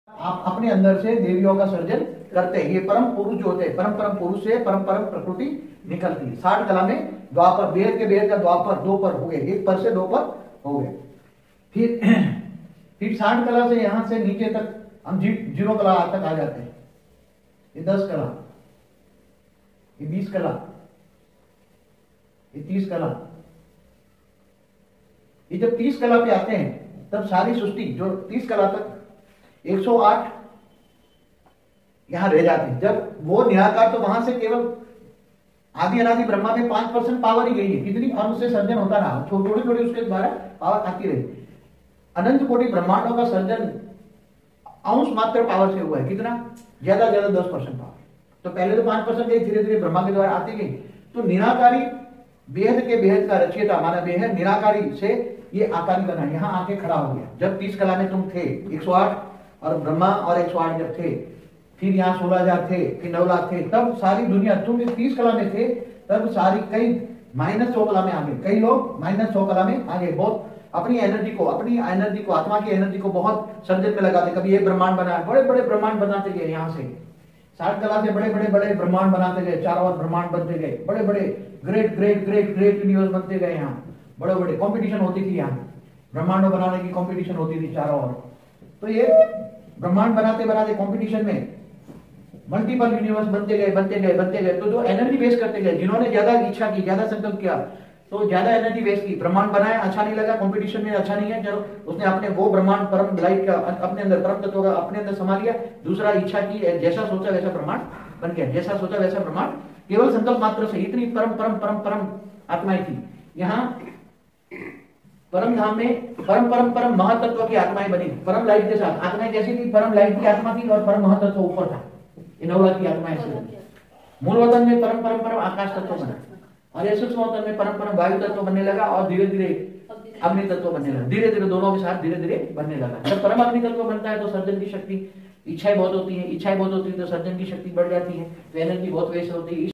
आप अपने अंदर से देवियों का सर्जन करते हैं। ये परम पुरुष जो होते हैं, परम परम पुरुष से परम परम प्रकृति निकलती है। 60 कला में द्वापर, वेद के वेद का द्वापर 2 पर हो गए, 1 पर से 2 पर हो गए। फिर 60 कला से यहां से नीचे तक हम 0 कला तक आ जाते हैं। ये 10 कला, ये 20 कला, ये 30 कला। ये जब 30 कला पे आते हैं तब सारी सृष्टि जो 30 कला तक 108 यहां रह जाती है। जब वो निराकार, तो वहां से केवल आदि अनादि ब्रह्मा में 5% पावर ही गई है। कितनी अंश से सर्जन होता रहा, थोड़ी थोड़ी उसके द्वारा पावर आती रही। अनंत कोटि ब्रह्मांडों का सर्जन अंश मात्र पावर से हुआ है। कितना? ज्यादा ज्यादा 10% पावर। तो पहले तो 5% गई, धीरे धीरे ब्रह्मा के द्वारा आती गई। तो निराकारी बेहद के बेहद का रचयिता माना बेहद निराकारी से ये आकारी बना, यहां आके खड़ा हो गया। जब 30 कला में तुम थे 108 और ब्रह्मा और 108 जब थे, फिर यहाँ 16,000 थे, फिर 9 लाख थे, तब सारी दुनिया, तुम 30 कला में थे तब सारी कई -100 कला में आ गए। कई लोग -100 कला में आ गए। बहुत अपनी एनर्जी को आत्मा की एनर्जी को बहुत सर्जन में लगाते। कभी ये ब्रह्मांड बनाया, बड़े बड़े ब्रह्मांड बनाते गए। यहाँ से 60 कला से बड़े बड़े बड़े ब्रह्मांड बनाते गए, चारों ओर ब्रह्मांड बनते गए, बड़े बड़े great great great great universe बनते गए। यहाँ बड़े बड़े कंपटीशन होती थी, यहाँ ब्रह्मांडों बनाने की कंपटीशन होती थी चारों ओर। तो ये ब्रह्मांड बनाते बनाते कंपटीशन में मल्टीपल यूनिवर्स बनते गए बनते गए बनते गए। तो जो एनर्जी वेस्ट करते गए, जिन्होंने ज्यादा इच्छा की, ज्यादा संकल्प किया, तो ज्यादा एनर्जी वेस्ट की, ब्रह्मांड बनाया, अच्छा नहीं लगा, कंपटीशन में अच्छा नहीं है, चलो उसने अपने वो ब्रह्मांड परम लाइट का अपने अंदर, परम तत्व का अपने अंदर समा लिया। दूसरा इच्छा की, जैसा सोचा वैसा ब्रह्मांड बन गया, जैसा सोचा वैसा ब्रह्मांड, केवल संकल्प मात्र से। इतनी परम परम परम परम आत्माएं थी यहाँ परम धाम में। परम परम परम महातत्व की आत्माएं बनी, परम लाइट के साथ। आत्माएं कैसी थी? परम लाइट की आत्मा थी और परम महातत्व ऊपर था। ये 9 लाख की आत्माएं ऐसे। मूल वतन में परम परम परम आकाश तत्व बना, और सूक्ष्म वतन में परम परम वायु तत्व बनने लगा, और धीरे धीरे अग्नि तत्व बनने लगा। धीरे धीरे दोनों के साथ धीरे धीरे बनने लगा। जब परम अग्नि तत्व बनता है तो सर्जन की शक्ति, इच्छाएं बहुत होती है, इच्छाएं बहुत होती है तो सर्जन की शक्ति बढ़ जाती है, तो एनर्जी बहुत वेस्ट होती है।